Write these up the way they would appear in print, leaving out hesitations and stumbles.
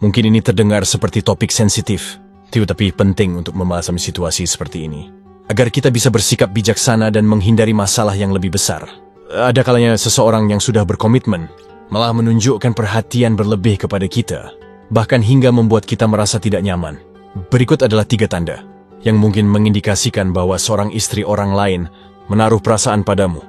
Mungkin ini terdengar seperti topik sensitif, tapi penting untuk memahami situasi seperti ini. Agar kita bisa bersikap bijaksana dan menghindari masalah yang lebih besar. Ada kalanya seseorang yang sudah berkomitmen malah menunjukkan perhatian berlebih kepada kita, bahkan hingga membuat kita merasa tidak nyaman. Berikut adalah 3 tanda yang mungkin mengindikasikan bahwa seorang istri orang lain menaruh perasaan padamu.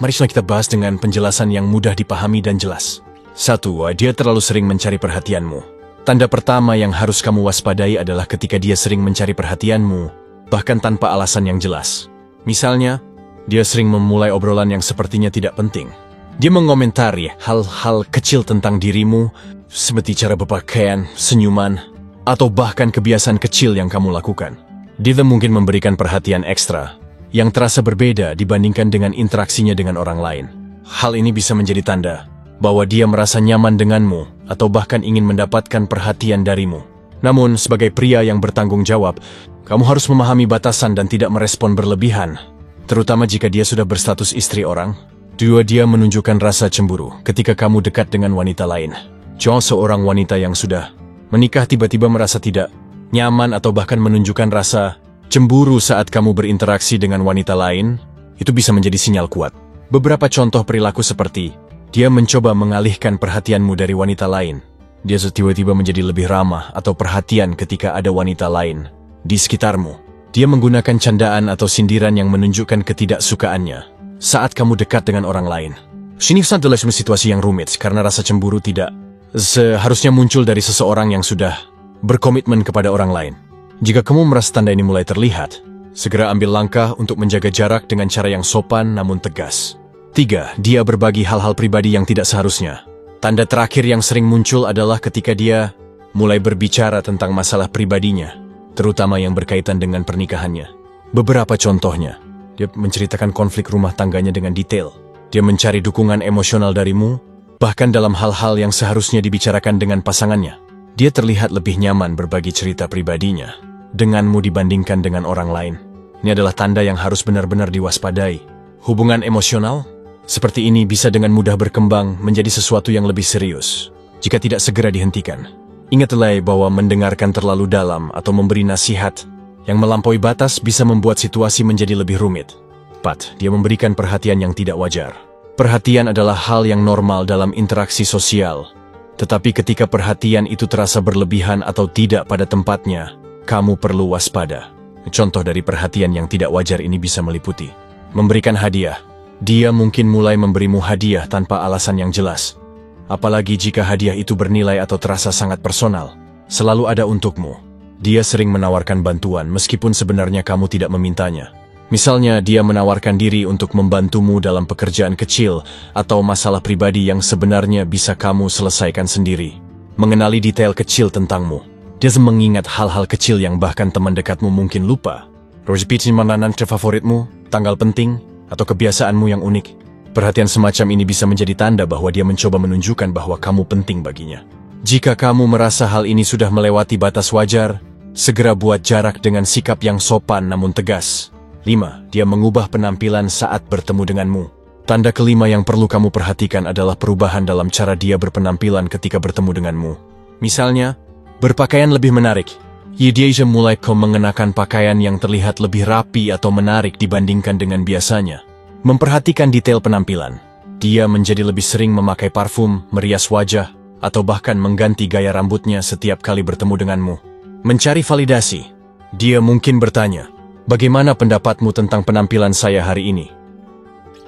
Mari kita bahas dengan penjelasan yang mudah dipahami dan jelas. 1. Dia terlalu sering mencari perhatianmu. Tanda pertama yang harus kamu waspadai adalah ketika dia sering mencari perhatianmu, bahkan tanpa alasan yang jelas. Misalnya, dia sering memulai obrolan yang sepertinya tidak penting. Dia mengomentari hal-hal kecil tentang dirimu, seperti cara berpakaian, senyuman, atau bahkan kebiasaan kecil yang kamu lakukan. Dia mungkin memberikan perhatian ekstra, yang terasa berbeda dibandingkan dengan interaksinya dengan orang lain. Hal ini bisa menjadi tanda bahwa dia merasa nyaman denganmu atau bahkan ingin mendapatkan perhatian darimu. Namun, sebagai pria yang bertanggung jawab, kamu harus memahami batasan dan tidak merespon berlebihan, terutama jika dia sudah berstatus istri orang. 2. Dia menunjukkan rasa cemburu ketika kamu dekat dengan wanita lain. Contoh, seorang wanita yang sudah menikah tiba-tiba merasa tidak nyaman atau bahkan menunjukkan rasa cemburu saat kamu berinteraksi dengan wanita lain, itu bisa menjadi sinyal kuat. Beberapa contoh perilaku seperti dia mencoba mengalihkan perhatianmu dari wanita lain. Dia tiba-tiba menjadi lebih ramah atau perhatian ketika ada wanita lain di sekitarmu. Dia menggunakan candaan atau sindiran yang menunjukkan ketidaksukaannya saat kamu dekat dengan orang lain. Ini adalah situasi yang rumit karena rasa cemburu tidak seharusnya muncul dari seseorang yang sudah berkomitmen kepada orang lain. Jika kamu merasa tanda ini mulai terlihat, segera ambil langkah untuk menjaga jarak dengan cara yang sopan namun tegas. 3. Dia berbagi hal-hal pribadi yang tidak seharusnya. Tanda terakhir yang sering muncul adalah ketika dia mulai berbicara tentang masalah pribadinya, terutama yang berkaitan dengan pernikahannya. Beberapa contohnya, dia menceritakan konflik rumah tangganya dengan detail. Dia mencari dukungan emosional darimu, bahkan dalam hal-hal yang seharusnya dibicarakan dengan pasangannya. Dia terlihat lebih nyaman berbagi cerita pribadinya denganmu dibandingkan dengan orang lain. Ini adalah tanda yang harus benar-benar diwaspadai. Hubungan emosional seperti ini bisa dengan mudah berkembang menjadi sesuatu yang lebih serius jika tidak segera dihentikan. Ingatlah bahwa mendengarkan terlalu dalam atau memberi nasihat yang melampaui batas bisa membuat situasi menjadi lebih rumit. 4. Dia memberikan perhatian yang tidak wajar. Perhatian adalah hal yang normal dalam interaksi sosial. Tetapi ketika perhatian itu terasa berlebihan atau tidak pada tempatnya, kamu perlu waspada. Contoh dari perhatian yang tidak wajar ini bisa meliputi memberikan hadiah. Dia mungkin mulai memberimu hadiah tanpa alasan yang jelas. Apalagi jika hadiah itu bernilai atau terasa sangat personal. Selalu ada untukmu. Dia sering menawarkan bantuan meskipun sebenarnya kamu tidak memintanya. Misalnya, dia menawarkan diri untuk membantumu dalam pekerjaan kecil atau masalah pribadi yang sebenarnya bisa kamu selesaikan sendiri. Mengenali detail kecil tentangmu. Dia mengingat hal-hal kecil yang bahkan teman dekatmu mungkin lupa. Repeat makanan favoritmu, tanggal penting, atau kebiasaanmu yang unik. Perhatian semacam ini bisa menjadi tanda bahwa dia mencoba menunjukkan bahwa kamu penting baginya. Jika kamu merasa hal ini sudah melewati batas wajar, segera buat jarak dengan sikap yang sopan namun tegas. 5. Dia mengubah penampilan saat bertemu denganmu. Tanda kelima yang perlu kamu perhatikan adalah perubahan dalam cara dia berpenampilan ketika bertemu denganmu. Misalnya, berpakaian lebih menarik. Dia mulai mengenakan pakaian yang terlihat lebih rapi atau menarik dibandingkan dengan biasanya. Memperhatikan detail penampilan. Dia menjadi lebih sering memakai parfum, merias wajah, atau bahkan mengganti gaya rambutnya setiap kali bertemu denganmu. Mencari validasi. Dia mungkin bertanya, bagaimana pendapatmu tentang penampilan saya hari ini?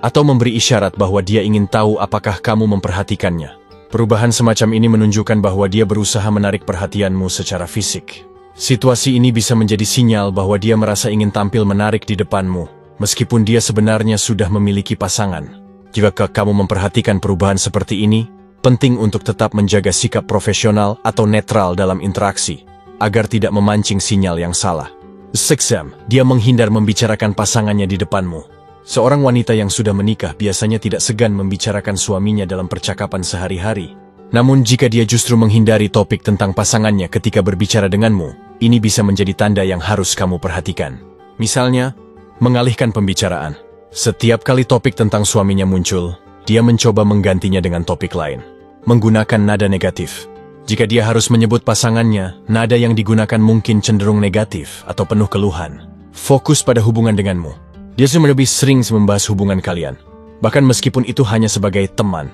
Atau memberi isyarat bahwa dia ingin tahu apakah kamu memperhatikannya. Perubahan semacam ini menunjukkan bahwa dia berusaha menarik perhatianmu secara fisik. Situasi ini bisa menjadi sinyal bahwa dia merasa ingin tampil menarik di depanmu, meskipun dia sebenarnya sudah memiliki pasangan. Jika kamu memperhatikan perubahan seperti ini, penting untuk tetap menjaga sikap profesional atau netral dalam interaksi, agar tidak memancing sinyal yang salah. 6. Dia menghindar membicarakan pasangannya di depanmu. Seorang wanita yang sudah menikah biasanya tidak segan membicarakan suaminya dalam percakapan sehari-hari. Namun jika dia justru menghindari topik tentang pasangannya ketika berbicara denganmu, ini bisa menjadi tanda yang harus kamu perhatikan. Misalnya, mengalihkan pembicaraan. Setiap kali topik tentang suaminya muncul, dia mencoba menggantinya dengan topik lain. Menggunakan nada negatif. Jika dia harus menyebut pasangannya, nada yang digunakan mungkin cenderung negatif atau penuh keluhan. Fokus pada hubungan denganmu. Dia sudah lebih sering membahas hubungan kalian, bahkan meskipun itu hanya sebagai teman.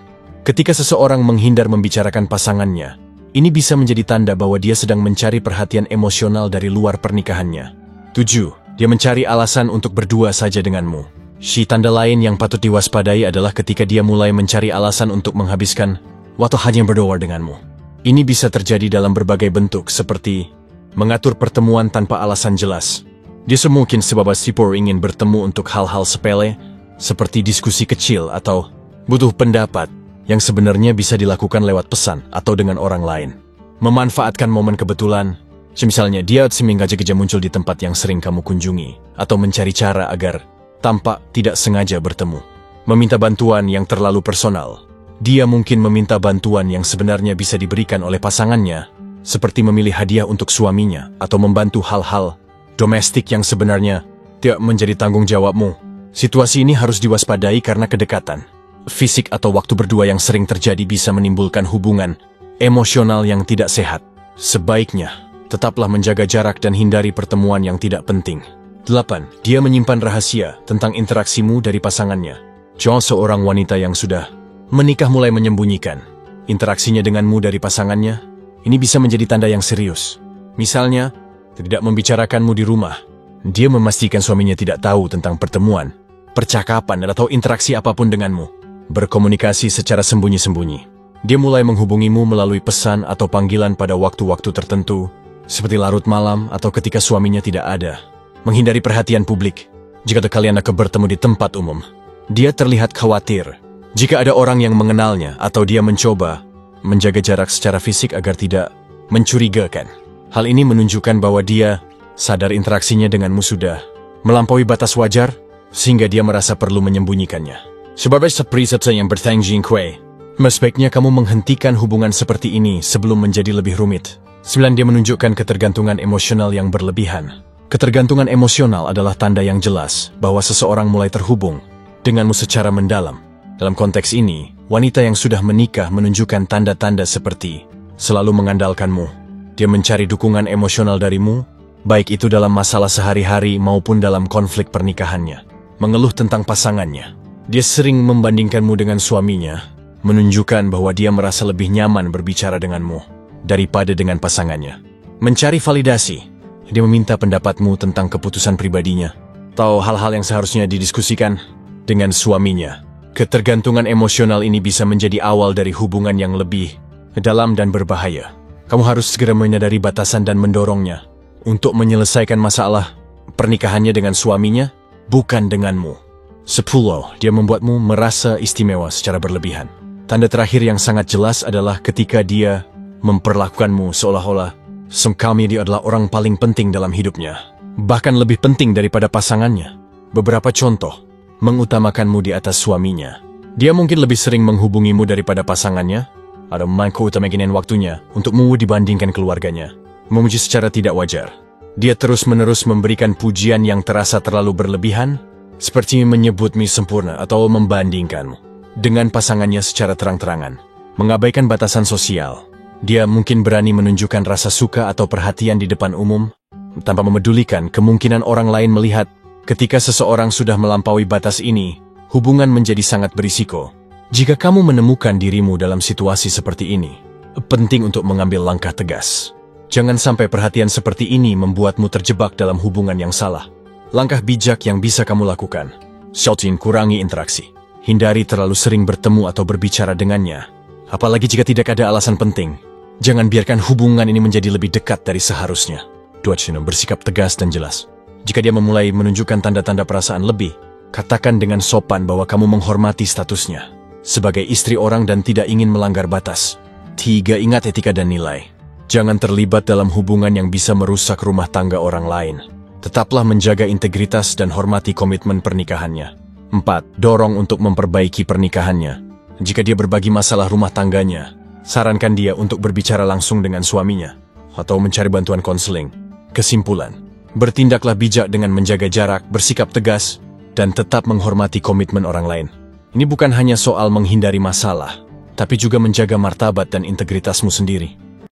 Ketika seseorang menghindar membicarakan pasangannya, ini bisa menjadi tanda bahwa dia sedang mencari perhatian emosional dari luar pernikahannya. 7. Dia mencari alasan untuk berdua saja denganmu. Tanda lain yang patut diwaspadai adalah ketika dia mulai mencari alasan untuk menghabiskan waktu hanya berdua denganmu. Ini bisa terjadi dalam berbagai bentuk, seperti mengatur pertemuan tanpa alasan jelas. Dia mungkin sebab sipur ingin bertemu untuk hal-hal sepele, seperti diskusi kecil atau butuh pendapat yang sebenarnya bisa dilakukan lewat pesan atau dengan orang lain. Memanfaatkan momen kebetulan, misalnya dia mengajak muncul di tempat yang sering kamu kunjungi, atau mencari cara agar tampak tidak sengaja bertemu. Meminta bantuan yang terlalu personal. Dia mungkin meminta bantuan yang sebenarnya bisa diberikan oleh pasangannya, seperti memilih hadiah untuk suaminya atau membantu hal-hal domestik yang sebenarnya tidak menjadi tanggung jawabmu. Situasi ini harus diwaspadai karena kedekatan fisik atau waktu berdua yang sering terjadi bisa menimbulkan hubungan emosional yang tidak sehat. Sebaiknya, tetaplah menjaga jarak dan hindari pertemuan yang tidak penting. 8. Dia menyimpan rahasia tentang interaksimu dari pasangannya. Contoh seorang wanita yang sudah menikah mulai menyembunyikan interaksinya denganmu dari pasangannya, ini bisa menjadi tanda yang serius. Misalnya, tidak membicarakanmu di rumah. Dia memastikan suaminya tidak tahu tentang pertemuan, percakapan, atau interaksi apapun denganmu. Berkomunikasi secara sembunyi-sembunyi. Dia mulai menghubungimu melalui pesan atau panggilan pada waktu-waktu tertentu, seperti larut malam atau ketika suaminya tidak ada. Menghindari perhatian publik. Jika kalian akan bertemu di tempat umum, dia terlihat khawatir jika ada orang yang mengenalnya atau dia mencoba menjaga jarak secara fisik agar tidak mencurigakan. Hal ini menunjukkan bahwa dia sadar interaksinya denganmu sudah melampaui batas wajar, sehingga dia merasa perlu menyembunyikannya. Sebagai seperti yang bertanggung jawab, sebaiknya kamu menghentikan hubungan seperti ini sebelum menjadi lebih rumit. 9. Dia menunjukkan ketergantungan emosional yang berlebihan. Ketergantungan emosional adalah tanda yang jelas bahwa seseorang mulai terhubung denganmu secara mendalam. Dalam konteks ini, wanita yang sudah menikah menunjukkan tanda-tanda seperti selalu mengandalkanmu. Dia mencari dukungan emosional darimu, baik itu dalam masalah sehari-hari maupun dalam konflik pernikahannya. Mengeluh tentang pasangannya. Dia sering membandingkanmu dengan suaminya, menunjukkan bahwa dia merasa lebih nyaman berbicara denganmu daripada dengan pasangannya. Mencari validasi. Dia meminta pendapatmu tentang keputusan pribadinya, atau hal-hal yang seharusnya didiskusikan dengan suaminya. Ketergantungan emosional ini bisa menjadi awal dari hubungan yang lebih dalam dan berbahaya. Kamu harus segera menyadari batasan dan mendorongnya untuk menyelesaikan masalah pernikahannya dengan suaminya, bukan denganmu. 10. Dia membuatmu merasa istimewa secara berlebihan. Tanda terakhir yang sangat jelas adalah ketika dia memperlakukanmu seolah-olah dia adalah orang paling penting dalam hidupnya, bahkan lebih penting daripada pasangannya. Beberapa contoh. Mengutamakanmu di atas suaminya. Dia mungkin lebih sering menghubungimu daripada pasangannya, atau mengutamakan waktunya untukmu dibandingkan keluarganya. Memuji secara tidak wajar. Dia terus-menerus memberikan pujian yang terasa terlalu berlebihan, seperti menyebutmu sempurna atau membandingkanmu dengan pasangannya secara terang-terangan. Mengabaikan batasan sosial. Dia mungkin berani menunjukkan rasa suka atau perhatian di depan umum, tanpa memedulikan kemungkinan orang lain melihat. Ketika seseorang sudah melampaui batas ini, hubungan menjadi sangat berisiko. Jika kamu menemukan dirimu dalam situasi seperti ini, penting untuk mengambil langkah tegas. Jangan sampai perhatian seperti ini membuatmu terjebak dalam hubungan yang salah. Langkah bijak yang bisa kamu lakukan. Kurangi interaksi. Hindari terlalu sering bertemu atau berbicara dengannya. Apalagi jika tidak ada alasan penting. Jangan biarkan hubungan ini menjadi lebih dekat dari seharusnya. 2. Bersikap tegas dan jelas. Jika dia memulai menunjukkan tanda-tanda perasaan lebih, katakan dengan sopan bahwa kamu menghormati statusnya sebagai istri orang dan tidak ingin melanggar batas. 3. Ingat etika dan nilai. Jangan terlibat dalam hubungan yang bisa merusak rumah tangga orang lain. Tetaplah menjaga integritas dan hormati komitmen pernikahannya. 4. Dorong untuk memperbaiki pernikahannya. Jika dia berbagi masalah rumah tangganya, sarankan dia untuk berbicara langsung dengan suaminya atau mencari bantuan konseling. Kesimpulan. Bertindaklah bijak dengan menjaga jarak, bersikap tegas, dan tetap menghormati komitmen orang lain. Ini bukan hanya soal menghindari masalah, tapi juga menjaga martabat dan integritasmu sendiri.